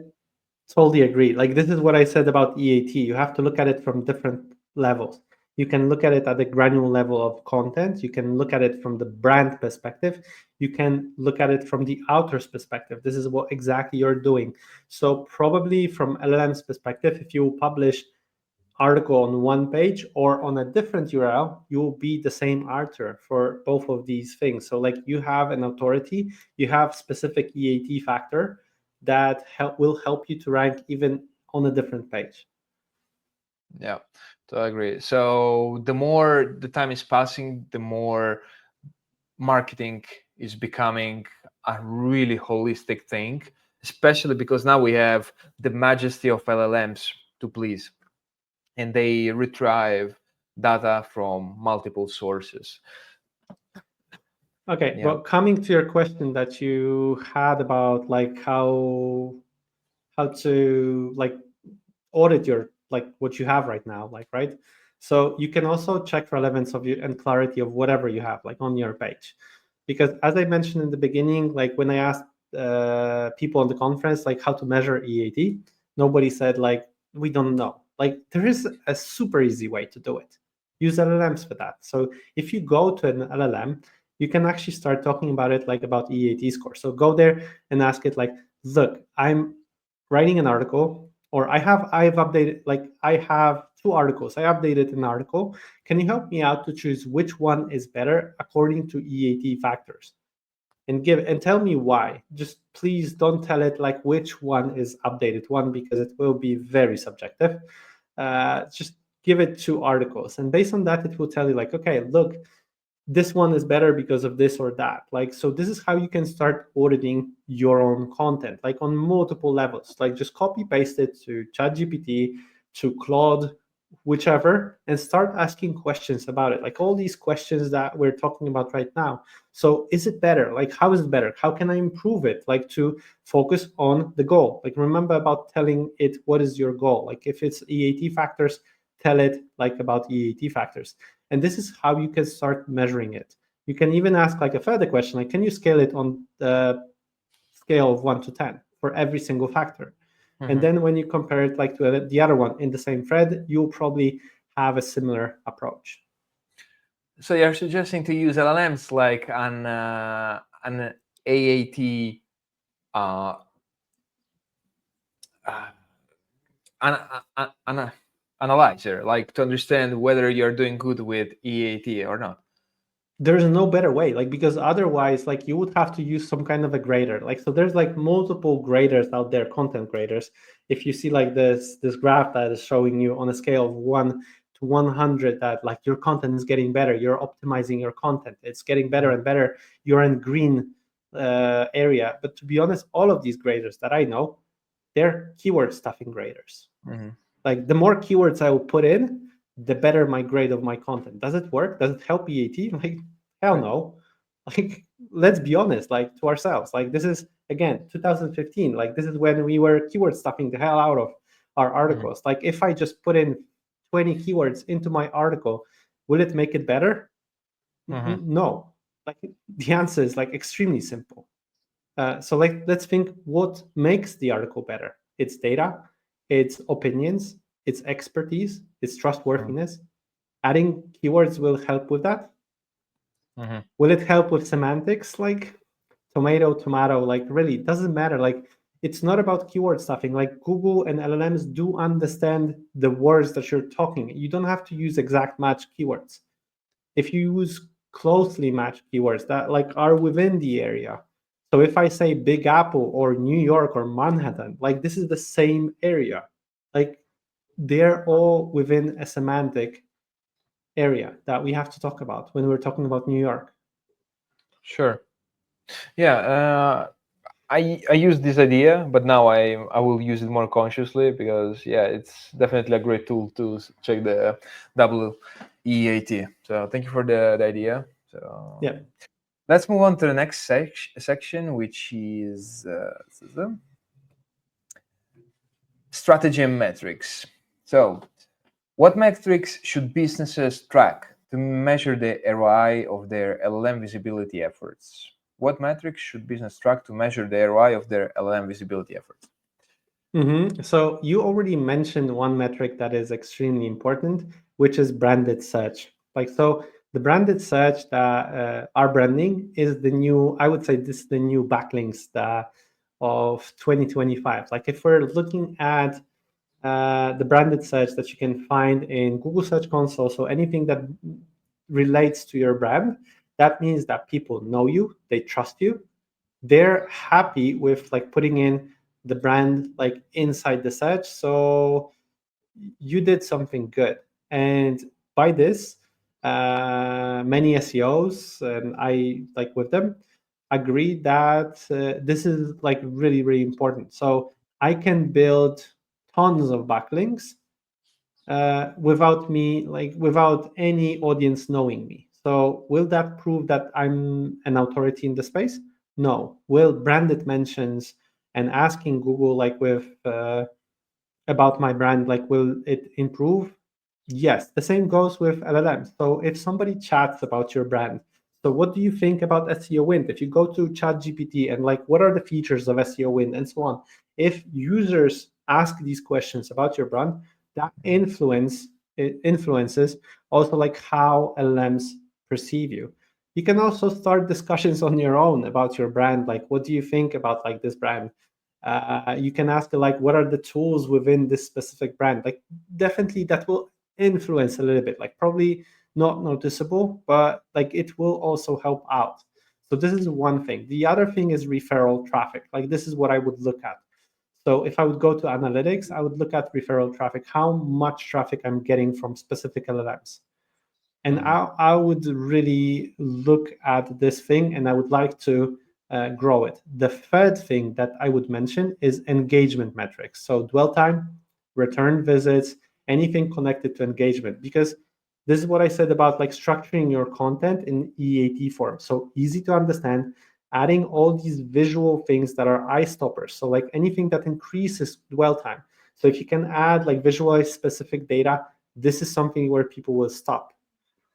totally agree. Like this is what I said about EAT. You have to look at it from different levels. You can look at it at the granular level of content. You can look at it from the brand perspective. You can look at it from the author's perspective. This is what exactly you're doing. So probably from LLM's perspective, if you publish article on one page or on a different URL, you will be the same author for both of these things. So like you have an authority, you have specific EAT factor that will help you to rank even on a different page. yeah, so I agree. So the more the time is passing, the more marketing is becoming a really holistic thing, especially because now we have the majesty of LLMs to please, and they retrieve data from multiple sources. Okay, Yeah. well, coming to your question that you had about like how to like audit your like what you have right now, like right. So you can also check relevance of you and clarity of whatever you have like on your page, because as I mentioned in the beginning, like when I asked people on the conference like how to measure EAT, nobody said like we don't know. Like there is a super easy way to do it. Use LLMs for that. So if you go to an LLM, you can actually start talking about it like about EAT score. So go there and ask it like, look, I'm writing an article, or I've updated, like I have two articles. I updated an article. Can you help me out to choose which one is better according to EAT factors? And tell me why. Just please don't tell it like which one is updated one, because it will be very subjective. Just give it two articles, and based on that, it will tell you like, okay, look, this one is better because of this or that. Like, so this is how you can start auditing your own content, like on multiple levels. Like just copy paste it to ChatGPT, to Claude, whichever, and start asking questions about it. Like all these questions that we're talking about right now. So is it better? Like, how is it better? How can I improve it? Like to focus on the goal. Like remember about telling it what is your goal. Like if it's EAT factors, tell it like about EAT factors. And this is how you can start measuring it. You can even ask like a further question, like, can you scale it on the scale of 1 to 10 for every single factor? And then when you compare it like to the other one in the same thread, you'll probably have a similar approach. So you're suggesting to use LLMs like an AAT analyzer, like to understand whether you're doing good with EAT or not. There's no better way, like, because otherwise like you would have to use some kind of a grader. Like, so there's like multiple graders out there, content graders. If you see like this graph that is showing you on a scale of 1 to 100 that like your content is getting better, you're optimizing your content, it's getting better and better, you're in green area. But to be honest, all of these graders that I know, they're keyword stuffing graders. Like the more keywords I will put in, the better my grade of my content. Does it work? Does it help EAT? Like, hell no. Like, let's be honest, like to ourselves. Like this is again 2015. Like this is when we were keyword stuffing the hell out of our articles. Like if I just put in 20 keywords into my article, will it make it better? No. Like the answer is like extremely simple. So like let's think what makes the article better. It's data, it's opinions, it's expertise, it's trustworthiness. Adding keywords will help with that. Will it help with semantics? Like tomato, like really doesn't matter. Like it's not about keyword stuffing. Like Google and LLMs do understand the words that you're talking. You don't have to use exact match keywords. If you use closely matched keywords that like are within the area. So if I say Big Apple or New York or Manhattan, like this is the same area. Like they're all within a semantic area that we have to talk about when we're talking about New York. Sure. Yeah. I used this idea, but now I will use it more consciously because yeah, it's definitely a great tool to check the WEAT. So thank you for the idea. So yeah, let's move on to the next section, which is strategy and metrics. So, what metrics should businesses track to measure the ROI of their LLM visibility efforts? What metrics should business track to measure the ROI of their LLM visibility efforts? So you already mentioned one metric that is extremely important, which is branded search. Like, so the branded search that our branding is the new, I would say this is the new backlinks that of 2025. Like if we're looking at the branded search that you can find in Google Search Console, so anything that relates to your brand, that means that people know you, they trust you, they're happy with like putting in the brand like inside the search. So you did something good. And by this, many SEOs and I like with them agree that this is like really, really important. So I can build tons of backlinks without any audience knowing me. So will that prove that I'm an authority in the space? No. Will branded mentions and asking Google like with about my brand, like will it improve? Yes. The same goes with LLMs. So if somebody chats about your brand, so what do you think about SEOwind? If you go to ChatGPT and like what are the features of SEOwind and so on, if users ask these questions about your brand, that influences also like how LLMs perceive you. You can also start discussions on your own about your brand. Like, what do you think about like this brand? You can ask like, what are the tools within this specific brand? Like, definitely that will influence a little bit. Like, probably not noticeable, but like it will also help out. So this is one thing. The other thing is referral traffic. Like, this is what I would look at. So if I would go to analytics, I would look at referral traffic, how much traffic I'm getting from specific LLMs. And I would really look at this thing, and I would like to grow it. The third thing that I would mention is engagement metrics. So dwell time, return visits, anything connected to engagement, because this is what I said about like structuring your content in EAT form. So easy to understand, adding all these visual things that are eye stoppers. So like anything that increases dwell time. So if you can add like visualize specific data, this is something where people will stop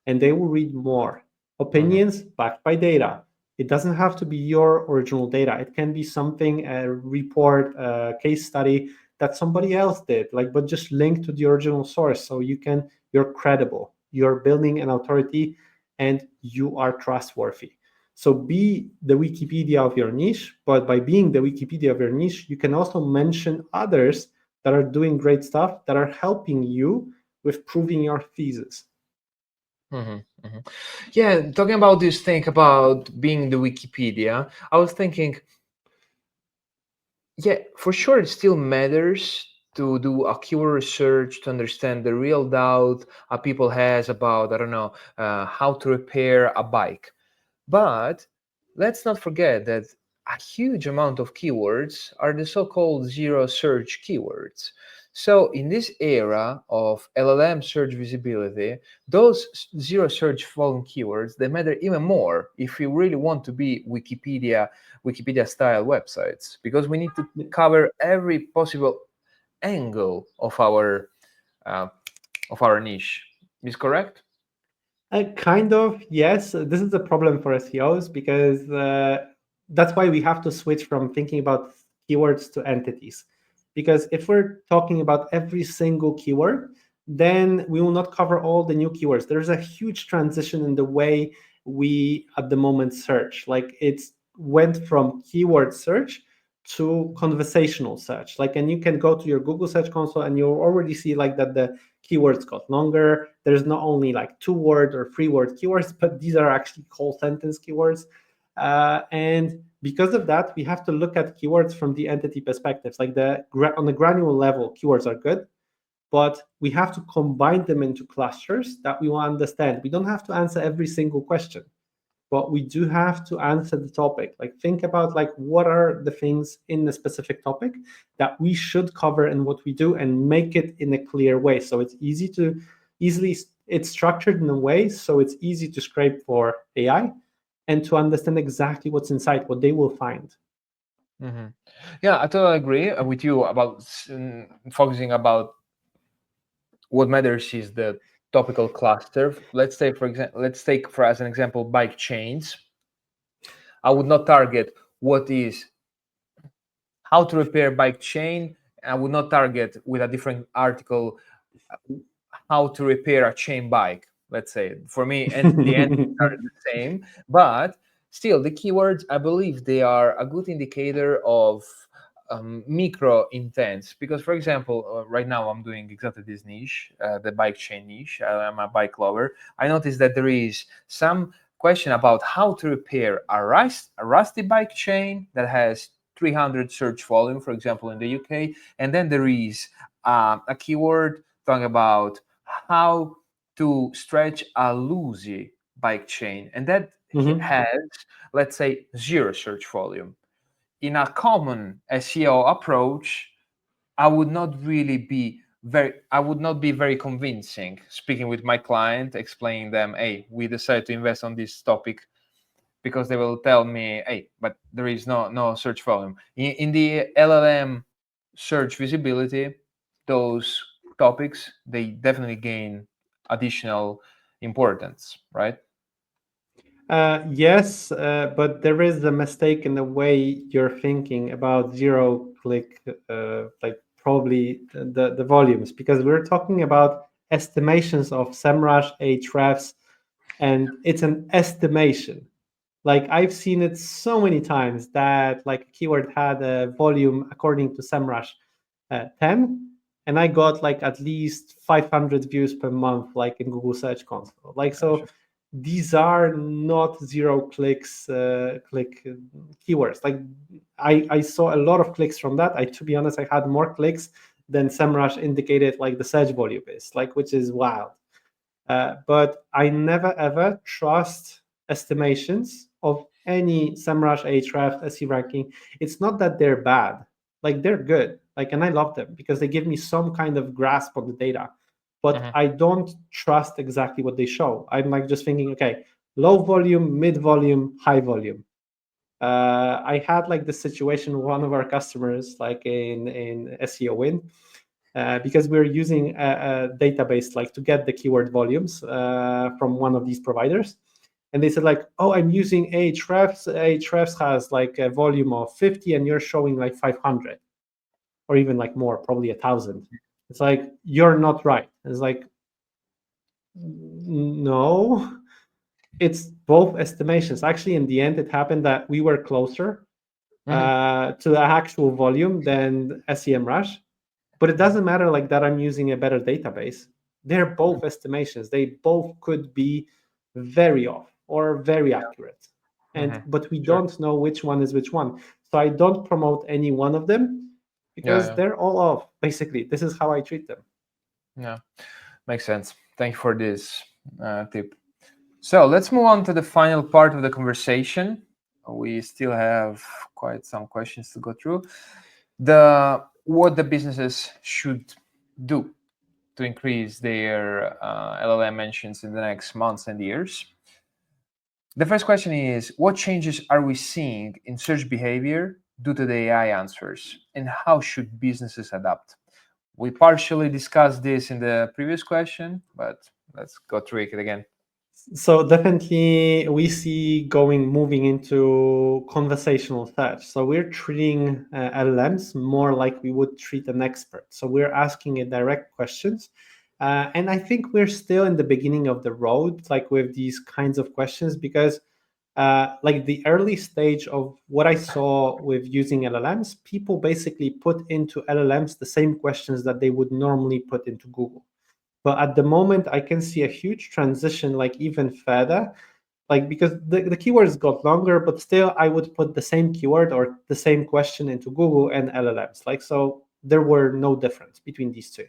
and they will read more. Opinions backed by data. It doesn't have to be your original data. It can be something, a report, a case study that somebody else did, like, but just link to the original source. So you're credible, you're building an authority, and you are trustworthy. So be the Wikipedia of your niche, but by being the Wikipedia of your niche, you can also mention others that are doing great stuff that are helping you with proving your thesis. Yeah, talking about this thing about being the Wikipedia, I was thinking, yeah, for sure it still matters to do a keyword research to understand the real doubt people has about, I don't know, how to repair a bike. But let's not forget that a huge amount of keywords are the so-called zero search keywords. So in this era of LLM search visibility, those zero search volume keywords, they matter even more if you really want to be Wikipedia style websites, because we need to cover every possible angle of our niche. Is correct? Kind of, yes. This is a problem for SEOs because that's why we have to switch from thinking about keywords to entities. Because if we're talking about every single keyword, then we will not cover all the new keywords. There's a huge transition in the way we at the moment search. Like it's went from keyword search to conversational search. Like, and you can go to your Google Search Console and you'll already see like that the keywords got longer. There's not only like 2-word or 3-word keywords, but these are actually whole sentence keywords. And because of that, we have to look at keywords from the entity perspectives. Like on the granular level, keywords are good, but we have to combine them into clusters that we will understand. We don't have to answer every single question, but we do have to answer the topic. Like think about like what are the things in the specific topic that we should cover in what we do, and make it in a clear way. So it's easily it's structured in a way so it's easy to scrape for AI and to understand exactly what's inside, what they will find. Yeah, I totally agree with you about focusing about what matters is the topical cluster. Let's say, for example, let's take for as an example bike chains. I would not target what is how to repair bike chain. I would not target with a different article how to repair a chain bike. Let's say for me, and the entities are the same, but still the keywords, I believe they are a good indicator of micro intents. Because for example, right now I'm doing exactly this niche, the bike chain niche. I'm a bike lover. I noticed that there is some question about how to repair a rusty bike chain that has 300 search volume, for example, in the UK. And then there is a keyword talking about how to stretch a loosey bike chain, and that has, let's say, zero search volume. In a common SEO approach, I would not be very convincing speaking with my client, explaining them, hey, we decided to invest on this topic, because they will tell me, hey, but there is no search volume. In the LLM search visibility, those topics, they definitely gain additional importance, right? Yes, but there is a mistake in the way you're thinking about zero click, like probably the volumes, because we're talking about estimations of SEMrush, Ahrefs, and it's an estimation. Like I've seen it so many times that like a keyword had a volume according to SEMrush 10, and I got like at least 500 views per month, like in Google Search Console. Like so, these are not zero clicks click keywords. Like I saw a lot of clicks from that. To be honest, I had more clicks than SEMrush indicated like the search volume is, like, which is wild. But I never ever trust estimations of any SEMrush, Ahrefs, SE ranking. It's not that they're bad, like they're good, like, and I love them because they give me some kind of grasp on the data. But I don't trust exactly what they show. I'm like just thinking, okay, low volume, mid volume, high volume. I had like this situation with one of our customers, like in SEOwind, because we're using a database like to get the keyword volumes from one of these providers. And they said like, oh, I'm using Ahrefs. Ahrefs has like a volume of 50 and you're showing like 500 or even like more, probably 1,000. It's like, you're not right. It's like, no, it's both estimations. Actually, in the end, it happened that we were closer to the actual volume than SEMrush. But it doesn't matter like that I'm using a better database. They're both estimations. They both could be very off or very accurate. But we don't know which one is which one. So I don't promote any one of them because they're all off. Basically, this is how I treat them. Yeah, makes sense. Thank you for this tip. So let's move on to the final part of the conversation. We still have quite some questions to go through. What the businesses should do to increase their LLM mentions in the next months and years. The first question is, what changes are we seeing in search behavior due to the AI answers, and how should businesses adapt? We partially discussed this in the previous question, but let's go through it again. So definitely we see moving into conversational search. So we're treating LLMs more like we would treat an expert. So we're asking it direct questions. And I think we're still in the beginning of the road, like with these kinds of questions, because like the early stage of what I saw with using LLMs, people basically put into LLMs the same questions that they would normally put into Google. But at the moment, I can see a huge transition, like even further, like because the keywords got longer, but still I would put the same keyword or the same question into Google and LLMs. Like, so there were no difference between these two.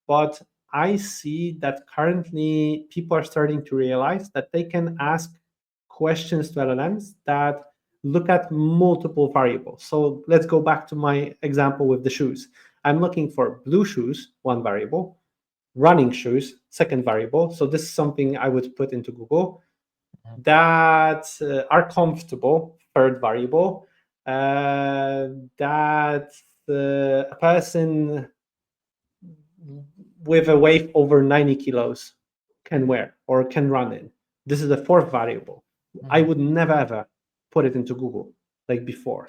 But I see that currently people are starting to realize that they can ask questions to LLMs that look at multiple variables. So let's go back to my example with the shoes. I'm looking for blue shoes, one variable, running shoes, second variable. So this is something I would put into Google that are comfortable, third variable, that a person with a weight over 90 kilos can wear or can run in. This is the fourth variable. I would never ever put it into Google like before,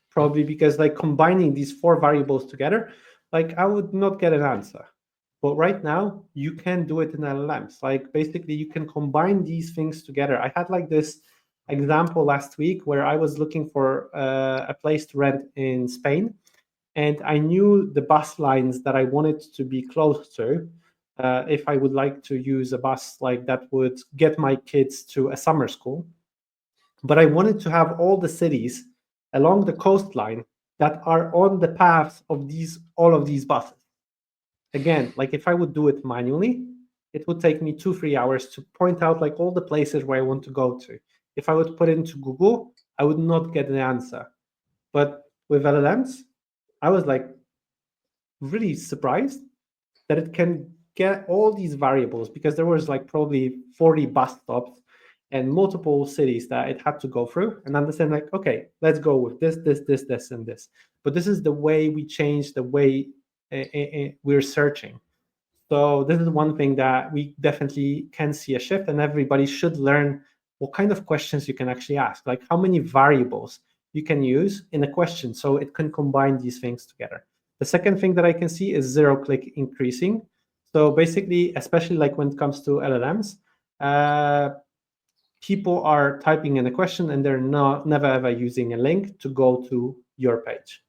probably because like combining these four variables together, like I would not get an answer. But right now you can do it in LLMs. Like basically you can combine these things together. I had like this example last week where I was looking for a place to rent in Spain, and I knew the bus lines that I wanted to be close to. If I would like to use a bus like that would get my kids to a summer school, but I wanted to have all the cities along the coastline that are on the paths of all of these buses. Again, like if I would do it manually, it would take me 2-3 hours to point out like all the places where I want to go to. If I would put it into Google, I would not get an answer. But with LLMs, I was like really surprised that it can get all these variables, because there was like probably 40 bus stops and multiple cities that it had to go through and understand like, okay, let's go with this, and this. But this is the way we change the way we're searching. So this is one thing that we definitely can see a shift, and everybody should learn what kind of questions you can actually ask, like how many variables you can use in a question so it can combine these things together. The second thing that I can see is zero-click increasing. So basically, especially like when it comes to LLMs, people are typing in a question and they're never ever using a link to go to your page.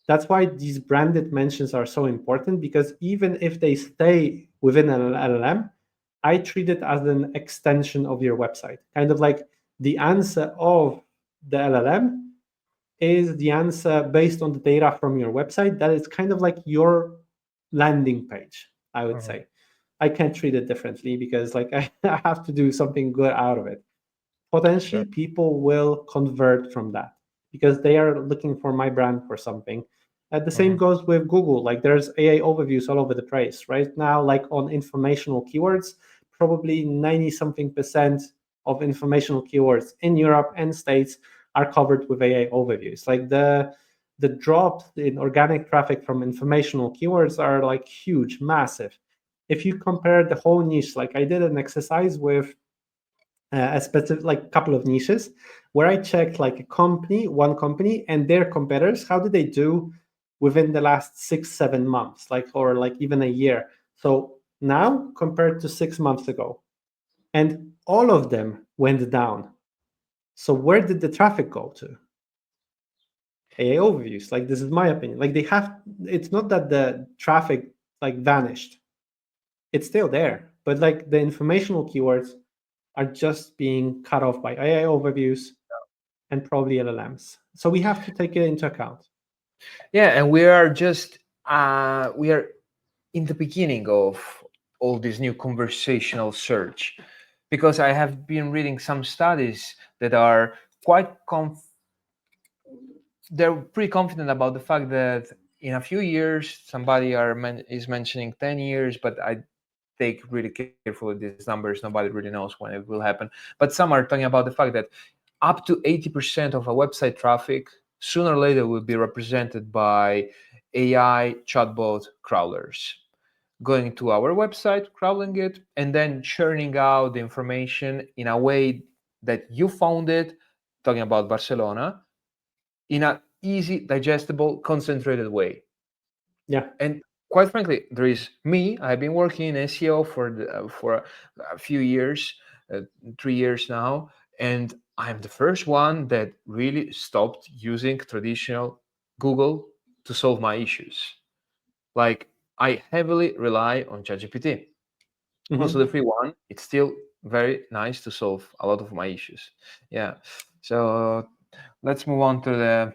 That's why these branded mentions are so important, because even if they stay within an LLM, I treat it as an extension of your website. Kind of like the answer of the LLM is the answer based on the data from your website. That is kind of like your landing page, I would say. I can't treat it differently because like I have to do something good out of it. Potentially Sure. people will convert from that because they are looking for my brand for something. The same Mhm. goes with Google. Like there's AI overviews all over the place right now, like on informational keywords. Probably 90 something percent of informational keywords in Europe and States are covered with AI overviews. Like the drop in organic traffic from informational keywords are like huge, massive. If you compare the whole niche, like I did an exercise with a specific like couple of niches where I checked like one company and their competitors, how did they do within the last 6 7 months, like or like even a year. So now compared to 6 months ago, and all of them went down. So where did the traffic go to? AI overviews. Like this is my opinion. Like they have. It's not that the traffic like vanished. It's still there, but like the informational keywords are just being cut off by AI overviews and probably LLMs. So we have to take it into account. Yeah, and we are in the beginning of all this new conversational search, because I have been reading some studies that are quite they're pretty confident about the fact that in a few years somebody is mentioning 10 years, but I take really carefully these numbers. Nobody really knows when it will happen. But some are talking about the fact that up to 80% of a website traffic sooner or later will be represented by AI chatbot crawlers going to our website, crawling it, and then churning out the information in a way that you found it, talking about Barcelona, in a easy, digestible, concentrated way. Yeah. And quite frankly, there is me. I've been working in SEO for a few years, 3 years now, and I'm the first one that really stopped using traditional Google to solve my issues. Like, I heavily rely on ChatGPT. Also, the Mm-hmm. free one, it's still very nice to solve a lot of my issues. Yeah. So let's move on to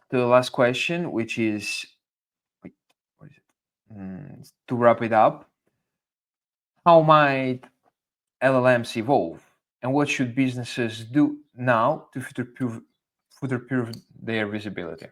the last question, which is, wait, what is it? To wrap it up, how might LLMs evolve, and what should businesses do now to future-proof their visibility?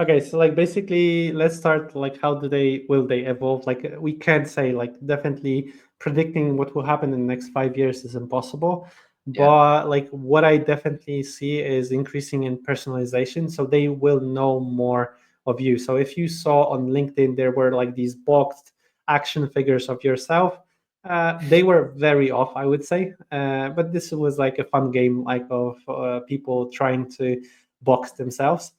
Okay, so like basically, let's start like how do they will they evolve? Like we can't say like definitely predicting what will happen in the next 5 years is impossible. Yeah. But like what I definitely see is increasing in personalization, so they will know more of you. So if you saw on LinkedIn there were like these boxed action figures of yourself, they were very off, I would say. But this was like a fun game, like of people trying to box themselves.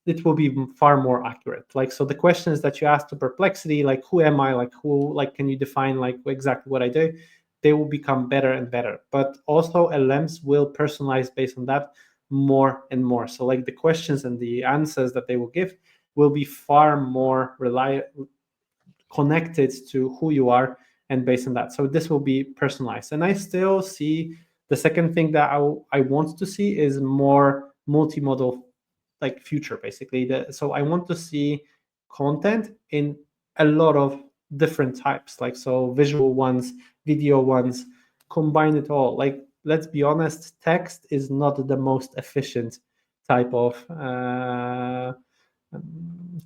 It will be far more accurate. Like, so the questions that you ask to Perplexity, like, who am I? Like, who, like, can you define like exactly what I do? They will become better and better. But also LLMs will personalize based on that more and more. So like the questions and the answers that they will give will be far more connected to who you are and based on that. So this will be personalized. And I still see the second thing that I want to see is more multimodal like future basically. So I want to see content in a lot of different types, like so visual ones, video ones, combine it all. Like let's be honest, text is not the most efficient type of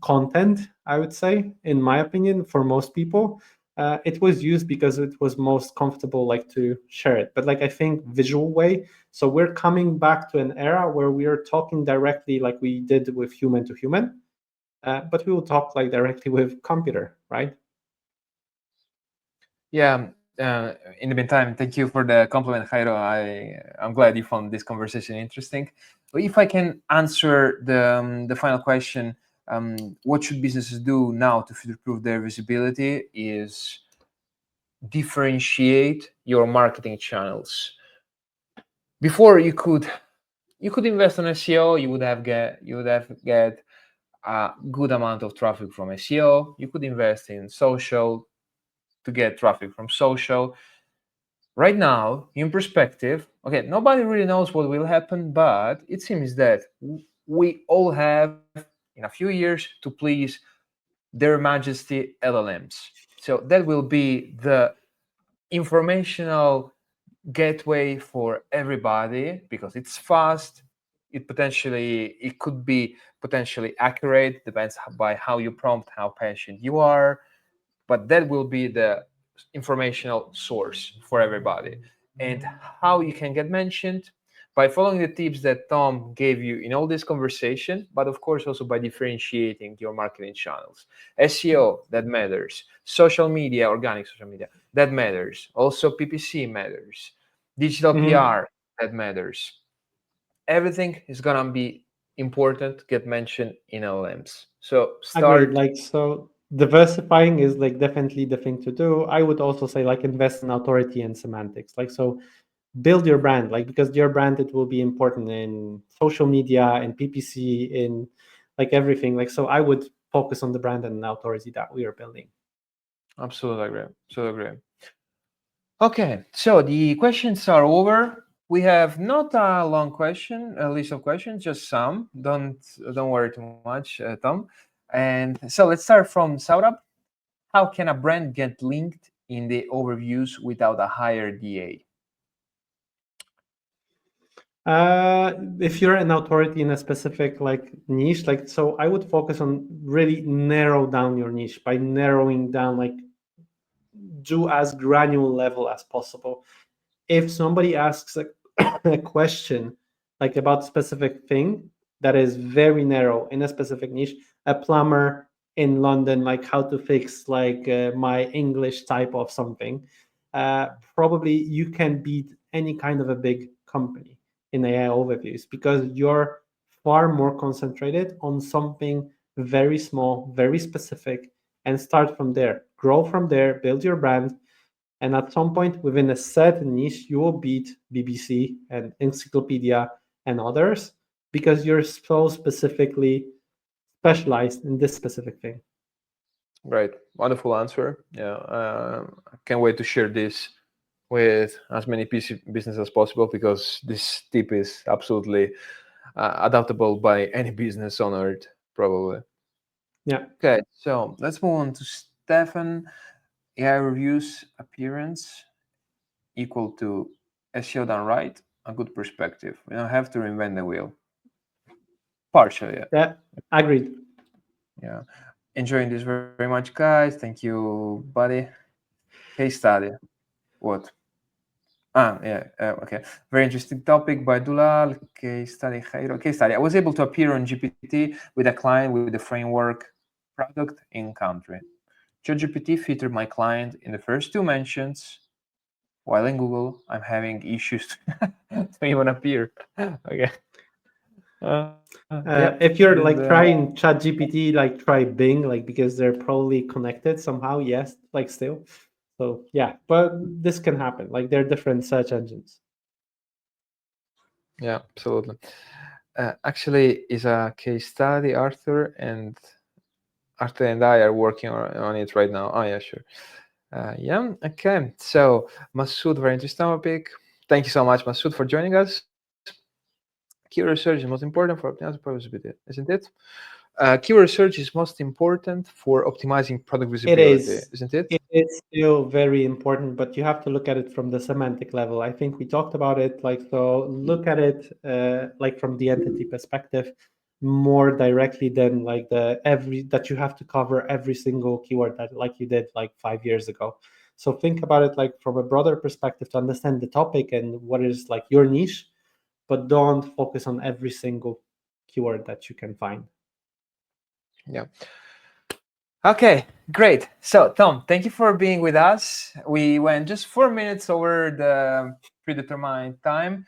content, I would say, in my opinion, for most people. It was used because it was most comfortable, like to share it. But like I think visual way. So we're coming back to an era where we are talking directly, like we did with human to human, but we will talk like directly with computer, right? Yeah. In the meantime, thank you for the compliment, Jairo. I'm glad you found this conversation interesting. But if I can answer the final question, what should businesses do now to future-proof their visibility? Is differentiate your marketing channels. Before you could invest on SEO, you would have get a good amount of traffic from SEO. You could invest in social to get traffic from social. Right now, in perspective, okay, nobody really knows what will happen, but it seems that we all have in a few years to please their majesty LLMs. So that will be the informational gateway for everybody because it's fast. It could be potentially accurate, depends by how you prompt, how patient you are, but that will be the informational source for everybody. And how you can get mentioned by following the tips that Tom gave you in all this conversation, but of course also by differentiating your marketing channels. SEO, that matters. Social media, organic social media, that matters. Also PPC matters. Digital Mhm. PR, that matters. Everything is gonna be important, get mentioned in LLMs. So Agreed. start. Like, so diversifying is like definitely the thing to do. I would also say like invest in authority and semantics. Like, so build your brand, like, because your brand, it will be important in social media, in PPC, in like everything. Like, so I would focus on the brand and the authority that we are building. Absolutely agree. Absolutely agree. Okay, so the questions are over. We have not a long a list of questions, just some. Don't worry too much, Tom. And so let's start from Saurabh. How can a brand get linked in the overviews without a higher DA? If you're an authority in a specific like niche, like, so I would focus on really narrow down your niche by narrowing down, like, do as granular level as possible. If somebody asks a question like about specific thing that is very narrow in a specific niche, a plumber in London, like how to fix like my English type of something, uh, probably you can beat any kind of a big company in AI overviews because you're far more concentrated on something very small, very specific, and start from there, grow from there, build your brand, and at some point within a set niche, you will beat BBC and Encyclopedia and others because you're so specifically specialized in this specific thing. Great, wonderful answer. Yeah, I can't wait to share this with as many PC business as possible because this tip is absolutely adaptable by any business on earth, probably. Yeah. Okay, so let's move on to Stefan. AI reviews appearance equal to SEO done right, a good perspective. We don't have to reinvent the wheel. Partially, yeah. Yeah. Agreed. Yeah. Enjoying this very much, guys. Thank you, buddy. Case study. What? Yeah. Okay. Very interesting topic by Dulal. Case study. Jairo. Case study. I was able to appear on GPT with a client with the framework product in country. ChatGPT featured my client in the first two mentions, while in Google, I'm having issues to even appear. Okay. Yep. This If is you're like trying ChatGPT, like try Bing, like because they're probably connected somehow. Yes, like still. So yeah, but this can happen. Like they're different search engines. yeah, absolutely. Actually, is a case study, Arthur and I are working on it right now. Oh yeah, sure. Yeah. Okay. So Masood, very interesting topic. Thank you so much, Masood, for joining us. Keyword research is most important for optimizing product visibility, isn't it? Keyword research is most important for optimizing product It visibility, is. isn't it? It is still very important, but you have to look at it from the semantic level. I think we talked about it. Like, so look at it like from the entity perspective more directly than like the every that you have to cover every single keyword that like you did like 5 years ago. So think about it like from a broader perspective to understand the topic and what is like your niche, but don't focus on every single keyword that you can find. Yeah. Okay, great. So, Tom, thank you for being with us. We went just 4 minutes over the predetermined time.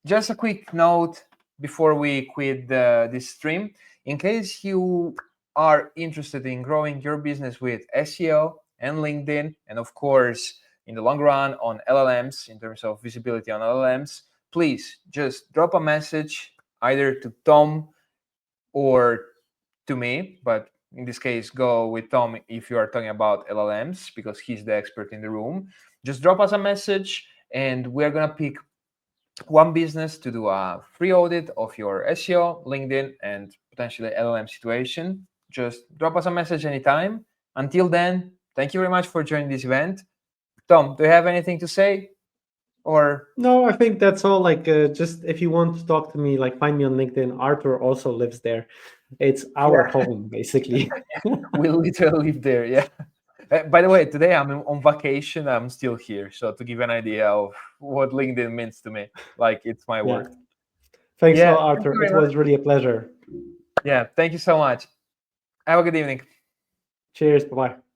Just a quick note before we quit this stream. In case you are interested in growing your business with SEO and LinkedIn, and of course, in the long run on LLMs, in terms of visibility on LLMs, please just drop a message either to Tom or to me, but in this case, go with Tom if you are talking about LLMs because he's the expert in the room. Just drop us a message, and we're gonna pick one business to do a free audit of your SEO, LinkedIn, and potentially LLM situation. Just drop us a message anytime. Until then, Thank you very much for joining this event. Tom, do you have anything to say? Or No, I think that's all. Like, just if you want to talk to me, like, find me on LinkedIn. Arthur also lives there. It's our yeah, home, basically. we literally live there. Yeah. By the way, today I'm on vacation. I'm still here. So to give you an idea of what LinkedIn means to me, like it's my Yeah. work. Thanks a Yeah. lot, Thank you Arthur. very It much. was really a pleasure. Yeah. Thank you so much. Have a good evening. Cheers. Bye bye.